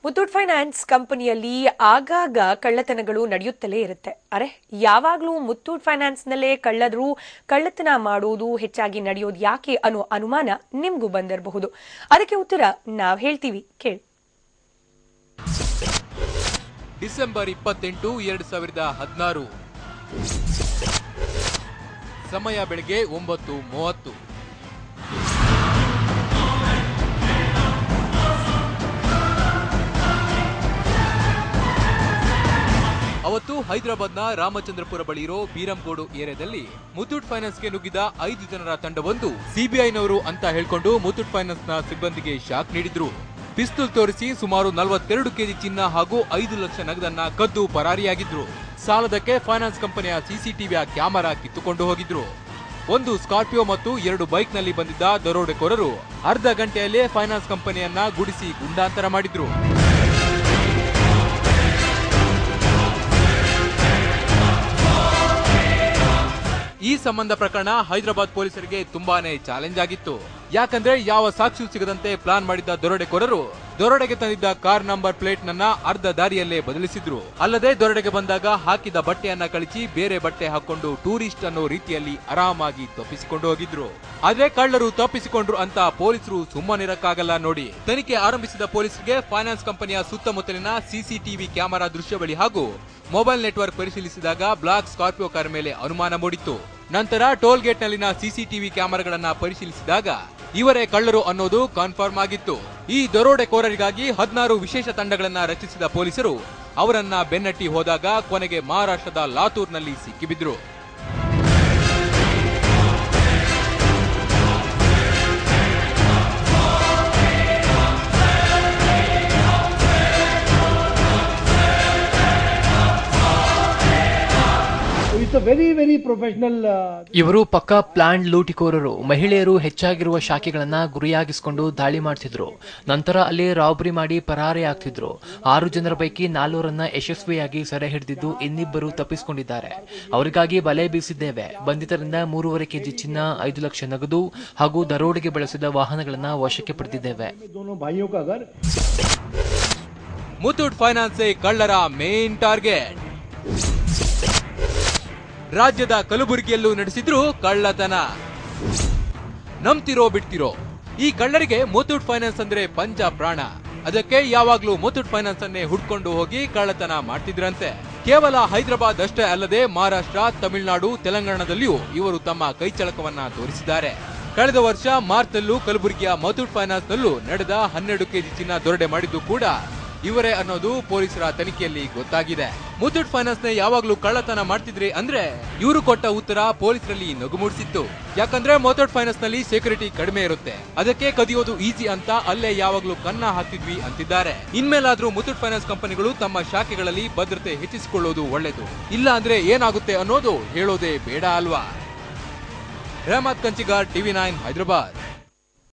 Muthoot finance ಕಂಪನಿಯಲ್ಲಿ ಆಗಾಗ ಕಳ್ಳತನಗಳು ನಡೆಯುತ್ತಲೇ ಇರುತ್ತೆ. ಅರೆ ಯಾವಾಗಲೂ ಮುತ್ತೂಟ್ ಫೈನಾನ್ಸ್ನಲ್ಲೇ ಕಳ್ಳರು ಕಳ್ಳತನ ಮಾಡೋದು ಹೆಚ್ಚಾಗಿ ನಡೆಯೋದು ಯಾಕೆ ಅನ್ನೋ ಅನುಮಾನ ನಿಮಗೂ ಬಂದಿರಬಹುದು. ಅದಕ್ಕೆ ಉತ್ತರ ನಾವು ಹೇಳ್ತೀವಿ, ಕೇಳಿ. ಡಿಸೆಂಬರ್ 28, 2016 ಸಮಯ ಬೆಳಗ್ಗೆ 9:30. ಅವತ್ತು ಹೈದರಾಬಾದ್ನ ರಾಮಚಂದ್ರಪುರ ಬಳಿ ಇರೋ ಬೀರಂಗೋಡು ಏರಿಯಾದಲ್ಲಿ ಮುತ್ತೂಟ್ ಫೈನಾನ್ಸ್ಗೆ ನುಗ್ಗಿದ 5 ಜನರ ತಂಡವೊಂದು ಸಿಬಿಐನವರು ಅಂತ ಹೇಳ್ಕೊಂಡು ಮುತ್ತೂಟ್ ಫೈನಾನ್ಸ್ನ ಸಿಬ್ಬಂದಿಗೆ ಶಾಕ್ ನೀಡಿದ್ರು. ಪಿಸ್ತೂಲ್ ತೋರಿಸಿ ಸುಮಾರು 42 ಕೆಜಿ ಚಿನ್ನ ಹಾಗೂ 5 ಲಕ್ಷ ನಗದನ್ನ ಕದ್ದು ಪರಾರಿಯಾಗಿದ್ರು. ಸಾಲದಕ್ಕೆ ಫೈನಾನ್ಸ್ ಕಂಪನಿಯ ಸಿಸಿಟಿವಿಯ ಕ್ಯಾಮೆರಾ ಕಿತ್ತುಕೊಂಡು ಹೋಗಿದ್ರು. ಒಂದು ಸ್ಕಾರ್ಪಿಯೋ ಮತ್ತು 2 ಬೈಕ್ನಲ್ಲಿ ಬಂದಿದ್ದ ದರೋಡೆಕೋರರು ಅರ್ಧ ಗಂಟೆಯಲ್ಲೇ ಫೈನಾನ್ಸ್ ಕಂಪನಿಯನ್ನ ಗುಡಿಸಿ ಗುಂಡಾಂತರ ಮಾಡಿದ್ರು. ಈ ಸಂಬಂಧ ಪ್ರಕರಣ ಹೈದರಾಬಾದ್ ಪೊಲೀಸರಿಗೆ ತುಂಬಾನೇ ಚಾಲೆಂಜ್ ಆಗಿತ್ತು. ಯಾಕಂದ್ರೆ ಯಾವ ಸಾಕ್ಷಿ ಸಿಗದಂತೆ ಪ್ಲಾನ್ ಮಾಡಿದ್ದ ದರೋಡೆಕೋರರು ದರೋಡೆಗೆ ತಂದಿದ್ದ ಕಾರ್ ನಂಬರ್ ಪ್ಲೇಟ್ ನನ್ನ ಅರ್ಧ ದಾರಿಯಲ್ಲೇ ಬದಲಿಸಿದ್ರು. ಅಲ್ಲದೆ ದರೋಡೆಗೆ ಬಂದಾಗ ಹಾಕಿದ ಬಟ್ಟೆಯನ್ನ ಕಳಿಸಿ ಬೇರೆ ಬಟ್ಟೆ ಹಾಕೊಂಡು ಟೂರಿಸ್ಟ್ ಅನ್ನೋ ರೀತಿಯಲ್ಲಿ ಆರಾಮಾಗಿ ತಪ್ಪಿಸಿಕೊಂಡು ಹೋಗಿದ್ರು. ಆದ್ರೆ ಕಳ್ಳರು ತಪ್ಪಿಸಿಕೊಂಡ್ರು ಅಂತ ಪೊಲೀಸರು ಸುಮ್ಮನಿರಕ್ಕಾಗಲ್ಲ ನೋಡಿ. ತನಿಖೆ ಆರಂಭಿಸಿದ ಪೊಲೀಸರಿಗೆ ಫೈನಾನ್ಸ್ ಕಂಪನಿಯ ಸುತ್ತಮುತ್ತಲಿನ ಸಿಸಿಟಿವಿ ಕ್ಯಾಮೆರಾ ದೃಶ್ಯಾವಳಿ ಹಾಗೂ ಮೊಬೈಲ್ ನೆಟ್ವರ್ಕ್ ಪರಿಶೀಲಿಸಿದಾಗ ಬ್ಲಾಕ್ ಸ್ಕಾರ್ಪಿಯೋ ಕಾರ್ ಮೇಲೆ ಅನುಮಾನ ಮೂಡಿತ್ತು. ನಂತರ ಟೋಲ್ ಗೇಟ್ ನಲ್ಲಿನ ಸಿಸಿಟಿವಿ ಕ್ಯಾಮೆರಾಗಳನ್ನ ಪರಿಶೀಲಿಸಿದಾಗ ಇವರೇ ಕಳ್ಳರು ಅನ್ನೋದು ಕನ್ಫರ್ಮ್ ಆಗಿತ್ತು. ಈ ದರೋಡೆಕೋರರಿಗಾಗಿ 16 ವಿಶೇಷ ತಂಡಗಳನ್ನ ರಚಿಸಿದ ಪೊಲೀಸರು ಅವರನ್ನ ಬೆನ್ನಟ್ಟಿ ಹೋದಾಗ ಕೊನೆಗೆ ಮಹಾರಾಷ್ಟ್ರದ ಲಾತೂರ್ನಲ್ಲಿ ಸಿಕ್ಕಿಬಿದ್ರು. ಇವರು ಪಕ್ಕಾ ಪ್ಲಾನ್ ಲೂಟಿಕೋರರು. ಮಹಿಳೆಯರು ಹೆಚ್ಚಾಗಿರುವ ಶಾಖೆಗಳನ್ನ ಗುರಿಯಾಗಿಸಿಕೊಂಡು ದಾಳಿ ಮಾಡ್ತಿದ್ರು. ನಂತರ ಅಲ್ಲಿ ರಾಬರಿ ಮಾಡಿ ಪರಾರಿ ಆಗ್ತಿದ್ರು. 6 ಜನರ ಪೈಕಿ 4ರನ್ನ ಯಶಸ್ವಿಯಾಗಿ ಸೆರೆ ಹಿಡಿದಿದ್ದು ಇನ್ನಿಬ್ಬರು ತಪ್ಪಿಸಿಕೊಂಡಿದ್ದಾರೆ. ಅವರಿಗಾಗಿ ಬಲೆ ಬೀಸಿದ್ದೇವೆ. ಬಂಧಿತರಿಂದ 3.5 ಕೆಜಿ ಚಿನ್ನ, 5 ಲಕ್ಷ ನಗದು ಹಾಗೂ ದರೋಡೆಗೆ ಬಳಸಿದ ವಾಹನಗಳನ್ನ ವಶಕ್ಕೆ ಪಡೆದಿದ್ದೇವೆ. ಮುತ್ತೂಟ್ ಫೈನಾನ್ಸ್ ಕಳ್ಳರ ಮೇನ್ ಟಾರ್ಗೆಟ್. ರಾಜ್ಯದ ಕಲಬುರಗಿಯಲ್ಲೂ ನಡೆಸಿದ್ರು ಕಳ್ಳತನ. ನಂಬ್ತಿರೋ ಬಿಡ್ತಿರೋ, ಈ ಕಳ್ಳರಿಗೆ ಮುತ್ತೂಟ್ ಫೈನಾನ್ಸ್ ಅಂದ್ರೆ ಪಂಚ ಪ್ರಾಣ. ಅದಕ್ಕೆ ಯಾವಾಗ್ಲೂ ಮುತ್ತೂಟ್ ಫೈನಾನ್ಸ್ ಅನ್ನೇ ಹುಡ್ಕೊಂಡು ಹೋಗಿ ಕಳ್ಳತನ ಮಾಡ್ತಿದ್ರಂತೆ. ಕೇವಲ ಹೈದರಾಬಾದ್ ಅಷ್ಟೇ ಅಲ್ಲದೆ ಮಹಾರಾಷ್ಟ್ರ, ತಮಿಳುನಾಡು, ತೆಲಂಗಾಣದಲ್ಲಿಯೂ ಇವರು ತಮ್ಮ ಕೈಚಳಕವನ್ನ ತೋರಿಸಿದ್ದಾರೆ. ಕಳೆದ ವರ್ಷ ಮಾರ್ಚ್ನಲ್ಲೂ ಕಲಬುರಗಿಯ ಮುತ್ತೂಟ್ ಫೈನಾನ್ಸ್ ನಲ್ಲೂ ನಡೆದ 12 ಕೆಜಿ ಚಿನ್ನ ದರೋಡೆ ಮಾಡಿದ್ದು ಕೂಡ ಇವರೇ ಅನ್ನೋದು ಪೊಲೀಸರ ತನಿಖೆಯಲ್ಲಿ ಗೊತ್ತಾಗಿದೆ. ಮುತ್ತೂಟ್ ಫೈನಾನ್ಸ್ ನ ಯಾವಾಗ್ಲೂ ಕಳ್ಳತನ ಮಾಡ್ತಿದ್ರಿ ಅಂದ್ರೆ ಇವರು ಕೊಟ್ಟ ಉತ್ತರ ಪೊಲೀಸರಲ್ಲಿ ನಗು ಮೂಡಿಸಿತ್ತು. ಯಾಕಂದ್ರೆ ಮುತ್ತೂಟ್ ಫೈನಾನ್ಸ್ ನಲ್ಲಿ ಸೆಕ್ಯೂರಿಟಿ ಕಡಿಮೆ ಇರುತ್ತೆ, ಅದಕ್ಕೆ ಕದಿಯೋದು ಈಸಿ ಅಂತ ಅಲ್ಲೇ ಯಾವಾಗ್ಲೂ ಕನ್ನ ಹಾಕ್ತಿದ್ವಿ ಅಂತಿದ್ದಾರೆ. ಇನ್ಮೇಲಾದ್ರೂ ಮುತ್ತೂಟ್ ಫೈನಾನ್ಸ್ ಕಂಪನಿಗಳು ತಮ್ಮ ಶಾಖೆಗಳಲ್ಲಿ ಭದ್ರತೆ ಹೆಚ್ಚಿಸಿಕೊಳ್ಳೋದು ಒಳ್ಳೇದು. ಇಲ್ಲ ಅಂದ್ರೆ ಏನಾಗುತ್ತೆ ಅನ್ನೋದು ಹೇಳೋದೇ ಬೇಡ ಅಲ್ವಾ. ರೆಹಮತ್ ಕಂಚಿಗಾರ್, TV9 ಹೈದರಾಬಾದ್.